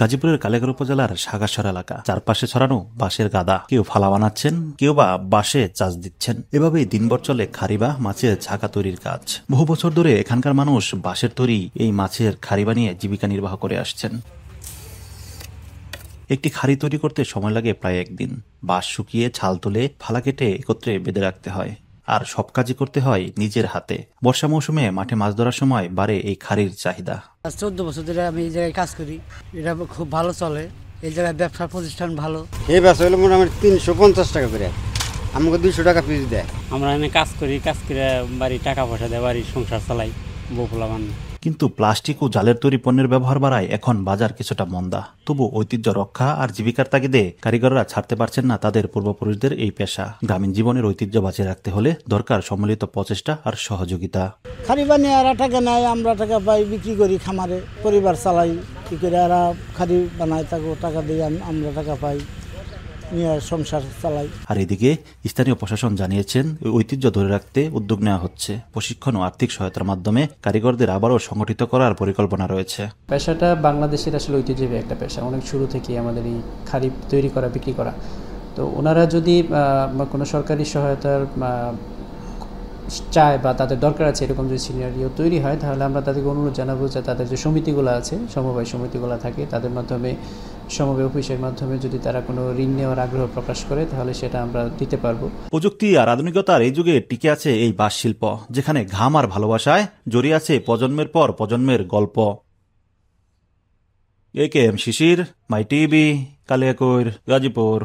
গাজীপুরের কালিয়াকৈর উপজেলার সাগাসর এলাকা, চারপাশে ছড়ানো বাঁশের গাদা। কেউ ফালা বানাচ্ছেন, কেউ বা বাঁশে চাষ দিচ্ছেন। এভাবেই দিনভর চলে খারিবা মাছের ছাকা তৈরির কাজ। বহু বছর ধরে এখানকার মানুষ বাঁশের তৈরি এই মাছের খাড়ি বানিয়ে জীবিকা নির্বাহ করে আসছেন। একটি খাড়ি তৈরি করতে সময় লাগে প্রায় একদিন। বাঁশ শুকিয়ে ছাল তুলে ফালা কেটে একত্রে বেঁধে রাখতে হয়, আর সব কাজই করতে হয় নিজের হাতে। বর্ষা মৌসুমে মাঠে মাছ ধরার সময় বাড়ে এই খাড়ির চাহিদা। 14 বছর ধরে আমি এই জায়গায় কাজ করি, এটা খুব ভালো চলে। এই জায়গায় ব্যবসা প্রতিষ্ঠান ভালো। এই ব্যবসা হলো মোটামুটি 350 টাকা করে, আমাকে 200 টাকা পিস দেয়। আমরা এখানে কাজ করে বাড়ির টাকা পয়সা দেয়, বাড়ির সংসার চালাই, বউ পোলাপান। কিন্তু প্লাস্টিক ও জালের তৈরি পণ্যের ব্যবহার বাড়ায় এখন বাজার কিছুটা মন্দা। তবু ঐতিহ্য রক্ষা আর জীবিকার তাগিদে কারিগররা ছাড়তে পারছেন না তাদের পূর্বপুরুষদের এই পেশা। গ্রামীণ জীবনের ঐতিহ্য বাঁচিয়ে রাখতে হলে দরকার সম্মিলিত প্রচেষ্টা আর সহযোগিতা। খাড়ি বানিয়ে এরা টাকা নেয়, আমরা টাকা পাই, বিক্রি করি, খামারে পরিবার চালাই। কি করে এরা খাড়ি বানায়, তাকে টাকা দিয়ে আমরা টাকা পাই, নিয়ে সংসার চালাই। আর এদিকে স্থানীয় প্রশাসন জানিয়েছেন ওই ঐতিহ্য ধরে রাখতে উদ্যোগ নেওয়া হচ্ছে। প্রশিক্ষণ ও আর্থিক সহায়তার মাধ্যমে কারিগরদের আবারও সংগঠিত করার পরিকল্পনা রয়েছে। পেশাটা বাংলাদেশের আসলে ঐতিহ্যবাহী একটা পেশা, অনেক শুরু থেকে আমাদের এই খাড়ি তৈরি করা, বিক্রি করা। তো ওনারা যদি কোনো সরকারি সহায়তার চায় বা তাদের দরকার আছে, এরকম যদি সিনারিও তৈরি হয়, তাহলে আমরা তাদেরকে অনুরোধ জানাবো যে তাদের যে সমিতিগুলো আছে, সমবায় সমিতিগুলো থাকে, তাদের মাধ্যমে, সমবায় অফিসের মাধ্যমে যদি তারা কোনো ঋণ নেওয়ার আগ্রহ প্রকাশ করে, তাহলে সেটা আমরা দিতে পারবো। প্রযুক্তি আর আধুনিকতার এই যুগে টিকে আছে এই বাঁশ শিল্প, যেখানে ঘাম আর ভালোবাসায় জড়িয়ে আছে প্রজন্মের পর প্রজন্মের গল্প। এ কে এম শিশির, মাই টিভি, কালিয়াকৈর, গাজীপুর।